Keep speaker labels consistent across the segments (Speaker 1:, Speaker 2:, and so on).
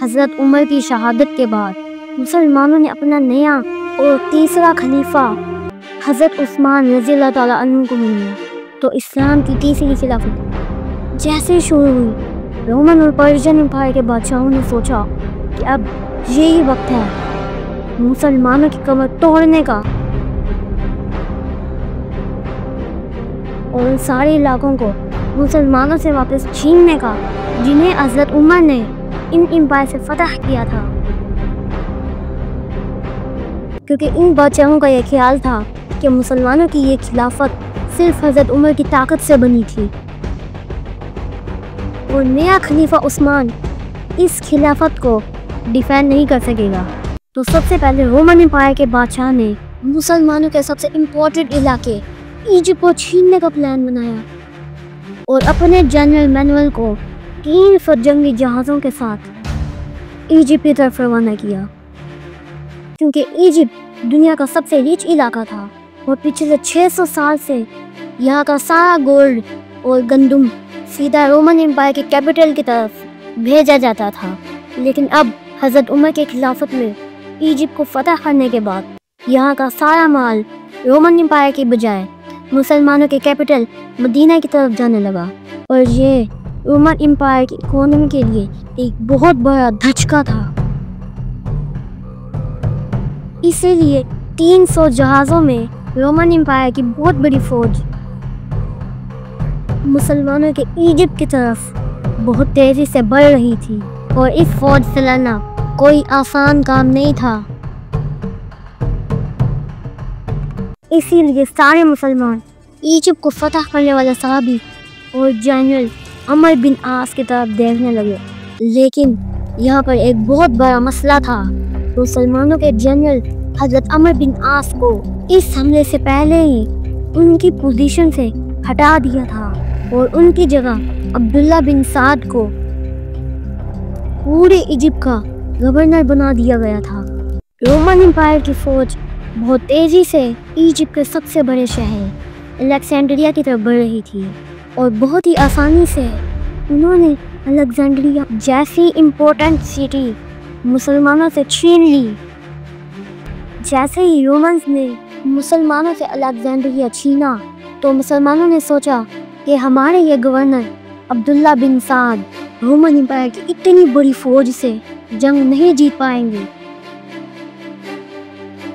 Speaker 1: हज़रत उमर की शहादत के बाद मुसलमानों ने अपना नया और तीसरा खलीफा हज़रत उस्मान रज़ियल्लाहु ताला अन्हु को मिला। तो इस्लाम की तीसरी खिलाफत जैसे शुरू हुई, रोमन और पर्शियन एम्पायर के बादशाहों ने सोचा कि अब यही वक्त है मुसलमानों की कमर तोड़ने का और उन सारे इलाकों को मुसलमानों से वापस छीनने का जिन्हें हज़रत उमर ने इन एम्पायर से फतह किया था, क्योंकि इन बादशाहों का यह ख्याल था कि मुसलमानों की ये खिलाफत सिर्फ हज़रत उमर की ताकत से बनी थी और नया खलीफा उस्मान इस खिलाफत को डिफेंड नहीं कर सकेगा। तो सबसे पहले रोमन एम्पायर के बादशाह ने मुसलमानों के सबसे इम्पोर्टेंट इलाके इजिप्ट को छीनने का प्लान बनाया और अपने जनरल मैनुअल को 300 जंगी जहाज़ों के साथ इजिप्ट की तरफ रवाना किया, क्योंकि इजिप्ट दुनिया का सबसे रिच इलाका था और पिछले 600 साल से यहाँ का सारा गोल्ड और गंदम सीधा रोमन एम्पायर के कैपिटल की तरफ भेजा जाता था। लेकिन अब हज़रत उमर के खिलाफत में इजिप्ट को फतह करने के बाद यहाँ का सारा माल रोमन एम्पायर के बजाय मुसलमानों के कैपिटल मदीना की तरफ जाने लगा और ये रोमन एम्पायर की इकोनॉमी के लिए एक बहुत बड़ा धचका था। इसीलिए 300 जहाज़ों में रोमन एम्पायर की बहुत बड़ी फौज मुसलमानों के इजिप्ट की तरफ बहुत तेज़ी से बढ़ रही थी और इस फौज से लड़ना कोई आसान काम नहीं था। इसीलिए सारे मुसलमान इजिप्ट को फतह करने वाले सहाबी और जनरल अमर बिन आस की तरफ देखने लगे। लेकिन यहाँ पर एक बहुत बड़ा मसला था। मुसलमानों के जनरल हज़रत अमर बिन आस को इस हमले से पहले ही उनकी पोजीशन से हटा दिया था और उनकी जगह अब्दुल्ला बिन साद को पूरे इजिप्ट का गवर्नर बना दिया गया था। रोमन एम्पायर की फौज बहुत तेज़ी से इजिप्ट के सबसे बड़े शहर अलेक्जेंड्रिया की तरफ बढ़ रही थी और बहुत ही आसानी से उन्होंने अलेक्जेंड्रिया जैसी इम्पोर्टेंट सिटी मुसलमानों से छीन ली। जैसे ही रोमन्स ने मुसलमानों से अलेक्जेंड्रिया छीना तो मुसलमानों ने सोचा कि हमारे ये गवर्नर अब्दुल्ला बिन साद रोमन एम्पायर की इतनी बड़ी फौज से जंग नहीं जीत पाएंगे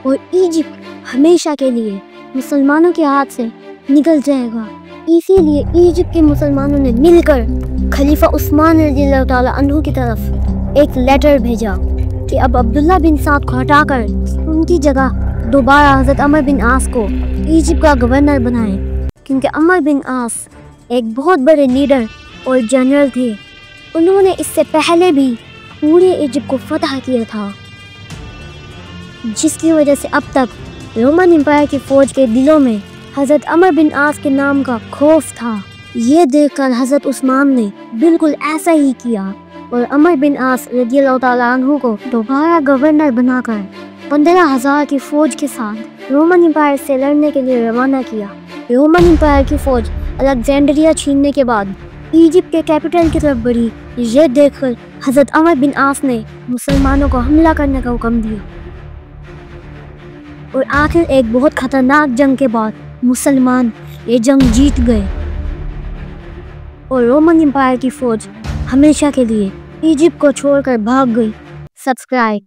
Speaker 1: और इजिप्ट हमेशा के लिए मुसलमानों के हाथ से निकल जाएगा। इसीलिए इजिप्ट के मुसलमानों ने मिलकर खलीफा उस्मान रज़ियल्लाहु ताला अन्हु की तरफ एक लेटर भेजा कि अब अब्दुल्ला बिन साद को हटाकर उनकी जगह दोबारा हज़रत अमर बिन आस को इजिप्ट का गवर्नर बनाएं, क्योंकि अमर बिन आस एक बहुत बड़े लीडर और जनरल थे। उन्होंने इससे पहले भी पूरे इजिप्ट को फतह किया था, जिसकी वजह से अब तक रोमन एम्पायर की फौज के दिलों में हज़रत अमर बिन आस के नाम का खौफ था। ये देखकर हज़रत उस्मान ने बिल्कुल ऐसा ही किया और अमर बिन आस रज़ियल्लाहु ताला अन्हु को दोबारा गवर्नर बनाकर 15,000 की फौज के साथ रोमन एम्पायर से लड़ने के लिए रवाना किया। रोमन एम्पायर की फौज अलेक्जेंड्रिया छीनने के बाद इजिप्ट के कैपिटल की तरफ बढ़ी। ये देखकर हज़रत अमर बिन आस ने मुसलमानों को हमला करने का हुक्म दिया और आखिर एक बहुत खतरनाक जंग के बाद मुसलमान ये जंग जीत गए और रोमन एम्पायर की फौज हमेशा के लिए इजिप्ट को छोड़कर भाग गई। सब्सक्राइब।